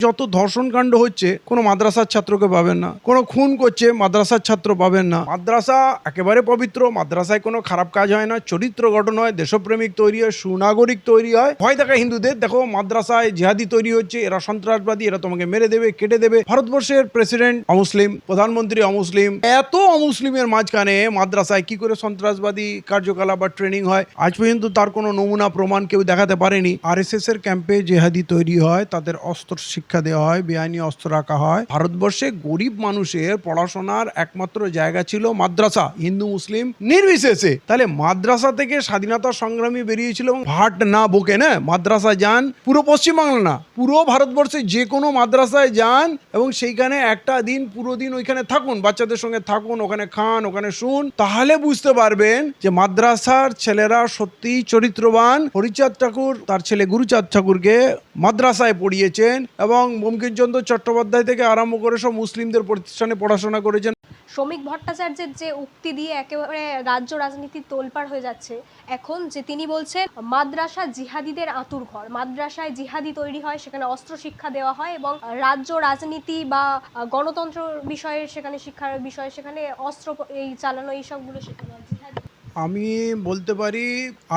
যত ধর্ষণ কাণ্ড হচ্ছে কোনো মাদ্রাসার ছাত্রকে পাবেন না, কোনো খুন করছে মাদ্রাসার ছাত্র পাবেন না। মাদ্রাসা একেবারে পবিত্র, মাদ্রাসায় কোনো খারাপ কাজ হয় না, চরিত্র গঠন হয়, দেশপ্রেমিক তৈরি হয়, সুনাগরিক তৈরি হয়। ভয় দেখা হিন্দুদের, দেখো মাদ্রাসায় জিহাদি তৈরি হচ্ছে, এরা সন্ত্রাসবাদী, এরা তোমাকে মেরে দেবে, কেটে দেবে। ভারতবর্ষের প্রেসিডেন্ট অমুসলিম, প্রধানমন্ত্রী অমুসলিম, এত অমুসলিমের মাঝখানে মাদ্রাসায় কি করে সন্ত্রাসবাদী কার্যকলাপ বা ট্রেনিং হয় আজ পর্যন্ত তার কোনো নমুনা প্রমাণ কেউ দেখাতে পারেনি। আরএসএস এর ক্যাম্পে জেহাদি তৈরি হয়, তাদের অস্ত্র শিক্ষা দেওয়া হয়, বেআইনি অস্ত্র রাখা হয়। ভারতবর্ষে গরিব মানুষের পড়াশোনার একমাত্র জায়গা ছিল মাদ্রাসা, হিন্দু মুসলিম নির্বিশেষে। তাহলে মাদ্রাসা থেকে স্বাধীনতা সংগ্রামী বেরিয়েছিল এবং ভাট না বকে না মাদ্রাসা যান, পুরো পশ্চিমবাংলা না, পুরো ভারতবর্ষে যে কোনো মাদ্রাসায় যান এবং সেইখানে একটা দিন পুরো দিন ওইখানে থাকুন, বাচ্চাদের সঙ্গে থাকুন, ওখানে খান, ওখানে শুন, তাহলে বুঝতে পারবেন যে মাদ্রাসার ছেলেরা সত্যি চরিত্রবান। হরিচাঁদ ঠাকুর তার ছেলে গুরুচাঁদ ঠাকুরকে মাদ্রাসায় পড়িয়েছেন এবং বঙ্কিমচন্দ্র চট্টোপাধ্যায় থেকে আরম্ভ করে সব মুসলিমদের প্রতিষ্ঠানে পড়াশোনা করেছেন। শ্রমিক ভট্টাচার্যের যে উক্তি দিয়ে একেবারে রাজ্য রাজনীতি তোলপাড় হয়ে যাচ্ছে এখন, যে তিনি বলছেন মাদ্রাসা জিহাদিদের আঁতুর ঘর, মাদ্রাসায় জিহাদি তৈরি হয়, সেখানে অস্ত্র শিক্ষা দেওয়া হয় এবং রাজ্য রাজনীতি বা গণতন্ত্র বিষয়ে সেখানে শিক্ষার বিষয়ে সেখানে অস্ত্র এই চালানো এই সবগুলো শেখানো হয়। আমি বলতে পারি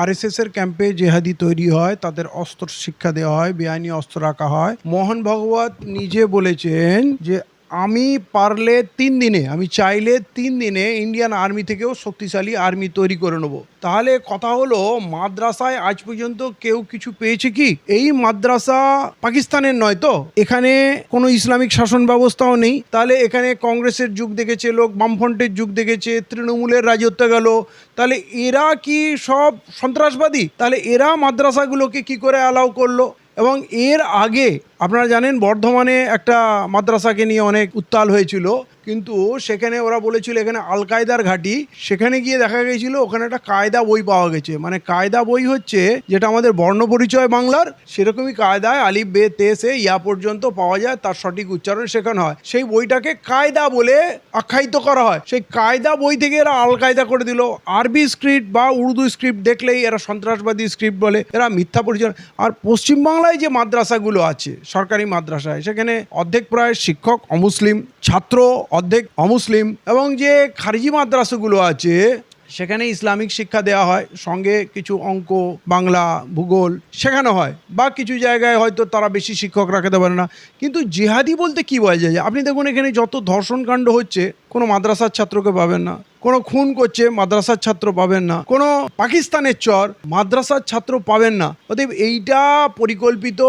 আরএসএস এর ক্যাম্পে জেহাদি তৈরি হয়, তাদের অস্ত্র শিক্ষা দেওয়া হয়, বেআইনি অস্ত্র রাখা হয়। মোহন ভাগবত নিজে বলেছেন যে আমি পারলে 3 দিনে, আমি চাইলে 3 দিনে ইন্ডিয়ান আর্মি থেকেও শক্তিশালী আর্মি তৈরি করে নেবো। তাহলে কথা হলো মাদ্রাসায় আজ পর্যন্ত কেউ কিছু পেয়েছে কি? এই মাদ্রাসা পাকিস্তানের নয় তো, এখানে কোনো ইসলামিক শাসন ব্যবস্থাও নেই। তাহলে এখানে কংগ্রেসের যুগ দেখেছে লোক, বামফ্রন্টের যুগ দেখেছে, তৃণমূলের রাজত্ব গেল, তাহলে এরা কি সব সন্ত্রাসবাদী? তাহলে এরা মাদ্রাসাগুলোকে কি করে অ্যালাউ করলো? এবং এর আগে আপনারা জানেন বর্ধমানে একটা মাদ্রাসাকে নিয়ে অনেক উত্তাল হয়েছিল, কিন্তু সেখানে ওরা বলেছিল এখানে আল কায়দার ঘাঁটি। সেখানে গিয়ে দেখা গেছিল ওখানে একটা কায়দা বই পাওয়া গেছে, মানে কায়দা বই হচ্ছে যেটা আমাদের বর্ণ পরিচয় বাংলার, সেরকমই কায়দায় আলিফ বে তে সে ইয়া পর্যন্ত পাওয়া যায়, তার সঠিক উচ্চারণ শেখানো হয়। সেই বইটাকে কায়দা বলে আখ্যায়িত করা হয়। সেই কায়দা বই থেকে এরা আল কায়দা করে দিল। আরবি স্ক্রিপ্ট বা উর্দু স্ক্রিপ্ট দেখলেই এরা সন্ত্রাসবাদী স্ক্রিপ্ট বলে, এরা মিথ্যা পরিচয়। আর পশ্চিমবাংলায় যে মাদ্রাসাগুলো আছে সরকারি মাদ্রাসায়, সেখানে অর্ধেক প্রায় শিক্ষক অমুসলিম, ছাত্র অর্ধেক অমুসলিম, এবং যে খারিজি মাদ্রাসাগুলো আছে সেখানে ইসলামিক শিক্ষা দেওয়া হয়, সঙ্গে কিছু অঙ্ক, বাংলা, ভূগোল শেখানো হয়, বা কিছু জায়গায় হয়তো তারা বেশি শিক্ষক রাখাতে পারে না। কিন্তু জিহাদি বলতে কি বোঝা যায়? আপনি দেখুন এখানে যত ধর্ষণ কাণ্ড হচ্ছে কোনো মাদ্রাসার ছাত্রকে পাবেন না, কোনো খুন করছে মাদ্রাসার ছাত্র পাবেন না, কোনো পাকিস্তানের চর মাদ্রাসার ছাত্র পাবেন না। অতএব এইটা পরিকল্পিত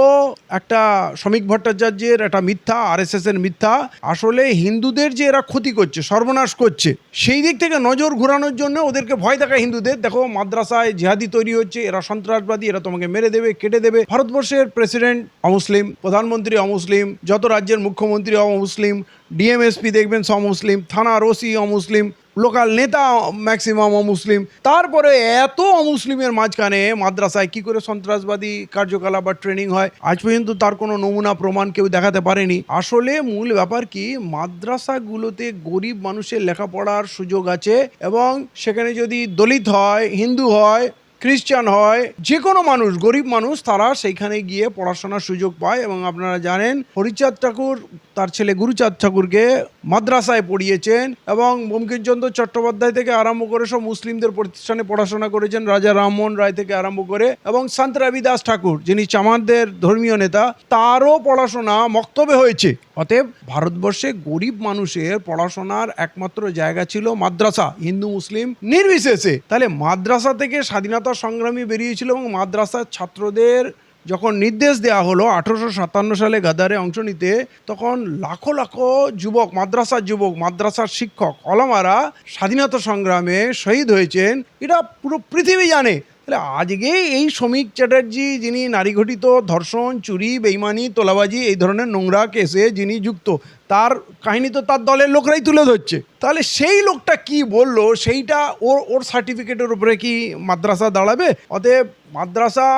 একটা শ্রমিক ভট্টাচার্যের একটা মিথ্যা, আরএসএস এর মিথ্যা। আসলে হিন্দুদের যে এরা ক্ষতি করছে, সর্বনাশ করছে, সেই দিক থেকে নজর ঘোরানোর জন্য ওদেরকে ভয় দেখা হিন্দুদের, দেখো মাদ্রাসায় জিহাদি তৈরি হচ্ছে, এরা সন্ত্রাসবাদী, এরা তোমাকে মেরে দেবে, কেটে দেবে। ভারতবর্ষের প্রেসিডেন্ট অমুসলিম, প্রধানমন্ত্রী অমুসলিম, যত রাজ্যের মুখ্যমন্ত্রী অমুসলিম, ডিএমএসপি দেখবেন সব মুসলিম, থানার ওসি অমুসলিম, লোকাল নেতা ম্যাক্সিমাম অমুসলিম। তারপরে এত অমুসলিমের মাঝখানে মাদ্রাসায় কি করে সন্ত্রাসবাদী কার্যকলাপ বা ট্রেনিং হয় আজ পর্যন্ত তার কোনো নমুনা প্রমাণ কেউ দেখাতে পারেনি। আসলে মূল ব্যাপার কি, মাদ্রাসাগুলোতে গরিব মানুষের লেখাপড়ার সুযোগ আছে এবং সেখানে যদি দলিত হয়, হিন্দু হয়, খ্রিস্টান হয়, যে কোনো মানুষ, গরিব মানুষ, তারা সেইখানে গিয়ে পড়াশোনার সুযোগ পায়। এবং আপনারা জানেন হরিচাঁদ ঠাকুর তার ছেলে গুরুচাঁদ ঠাকুরকে মাদ্রাসায় পড়িয়েছেন এবং বঙ্কিমচন্দ্র চট্টোপাধ্যায় থেকে আরম্ভ করে সব মুসলিমদের প্রতিষ্ঠানে পড়াশোনা করেছেন, রাজা রামমোহন রায় থেকে আরম্ভ করে, এবং সন্ত রবিদাস ঠাকুর যিনি চামারদের ধর্মীয় নেতা, তারও পড়াশোনা মক্তবে হয়েছে। অতএব ভারতবর্ষে গরিব মানুষের পড়াশোনার একমাত্র জায়গা ছিল মাদ্রাসা, হিন্দু মুসলিম নির্বিশেষে। তাহলে মাদ্রাসা থেকে স্বাধীনতা সংগ্রামী বেরিয়েছিল এবং মাদ্রাসার ছাত্রদের যখন নির্দেশ দেওয়া হলো 1857 সালে গাদারে অংশ নিতে, তখন লাখো লাখো যুবক, মাদ্রাসার শিক্ষক, ওলামারা স্বাধীনতা সংগ্রামে শহীদ হয়েছেন, এটা পুরো পৃথিবী জানে। তাহলে আজকে এই শ্রমিক চ্যাটার্জি, যিনি নারী ঘটিত ধর্ষণ, চুরি, বেইমানি, তোলাবাজি, এই ধরনের নোংরা কেসে যিনি যুক্ত, তার কাহিনী তো তার দলের লোকরাই তুলে ধরছে। তাহলে সেই লোকটা কি বললো, সেইটা ওর সার্টিফিকেটের উপরে কি মাদ্রাসা দাঁড়াবে? অতএব মাদ্রাসা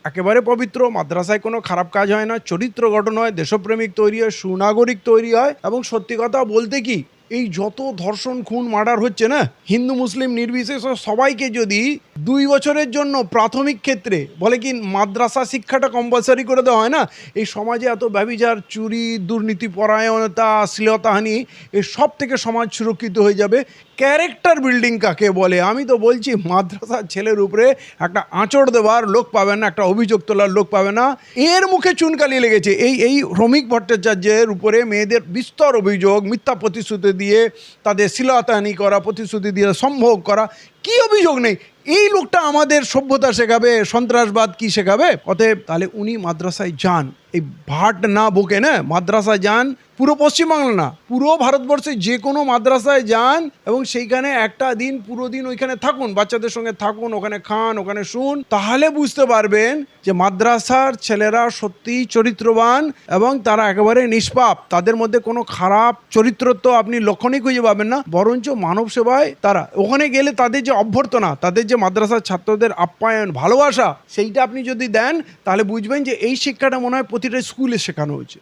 একেবারে পবিত্র, মাদ্রাসায় কোনো খারাপ কাজ হয় না, চরিত্র গঠন হয়, দেশপ্রেমিক তৈরি হয়, সুনাগরিক তৈরি হয়। এবং সত্যি কথা বলতে কি, এই যত ধর্ষণ খুন মার্ডার হচ্ছে না, হিন্দু মুসলিম নির্বিশেষে সবাইকে যদি 2 বছরের জন্য প্রাথমিক ক্ষেত্রে বলে কি মাদ্রাসা শিক্ষাটা কম্পালসারি করে দেওয়া হয় না, এই সমাজে এত ব্যভিচার, চুরি, দুর্নীতি পরায়ণতা, শ্লীলতাহানি, এই সব থেকে সমাজ সুরক্ষিত হয়ে যাবে। ক্যারেক্টার বিল্ডিং কাকে বলে? আমি তো বলছি মাদ্রাসার ছেলের উপরে একটা আঁচড় দেওয়ার লোক পাবে না, একটা অভিযোগ তোলার লোক পাবে না। এর মুখে চুনকালি লেগেছে এই রমিক ভট্টাচার্যের উপরে মেয়েদের বিস্তর অভিযোগ, মিথ্যা প্রতিশ্রুতি দিয়ে তাদের শ্লীলতাহানি করা, প্রতিশ্রুতি দিয়ে সম্ভোগ করা, কি অভিযোগ নেই। এই লোকটা আমাদের সভ্যতা শেখাবে, সন্ত্রাসবাদ কি শেখাবে? অতএব তাহলে উনি মাদ্রাসায় যান, এই ভাট না বকে না, মাদ্রাসায় যান। পুরো পশ্চিমবাংলা না, পুরো ভারতবর্ষে যে কোনো মাদ্রাসায় যান এবং সেইখানে একটা দিন পুরো দিন ওইখানে থাকুন, বাচ্চাদের সঙ্গে থাকুন, ওখানে খান, ওখানে শুন, তাহলে বুঝতে পারবেন যে মাদ্রাসার ছেলেরা সত্যিই চরিত্রবান এবং তারা একেবারে নিষ্পাপ। তাদের মধ্যে কোনো খারাপ চরিত্র তো আপনি লক্ষণই খুঁজে পাবেন না, বরঞ্চ মানব সেবায় তারা। ওখানে গেলে তাদের যে অভ্যর্থনা, তাদের যে মাদ্রাসার ছাত্রদের আপ্যায়ন, ভালোবাসা, সেইটা আপনি যদি দেন তাহলে বুঝবেন যে এই শিক্ষাটা মনে হয় প্রতিটা স্কুলে শেখানো হয়েছে।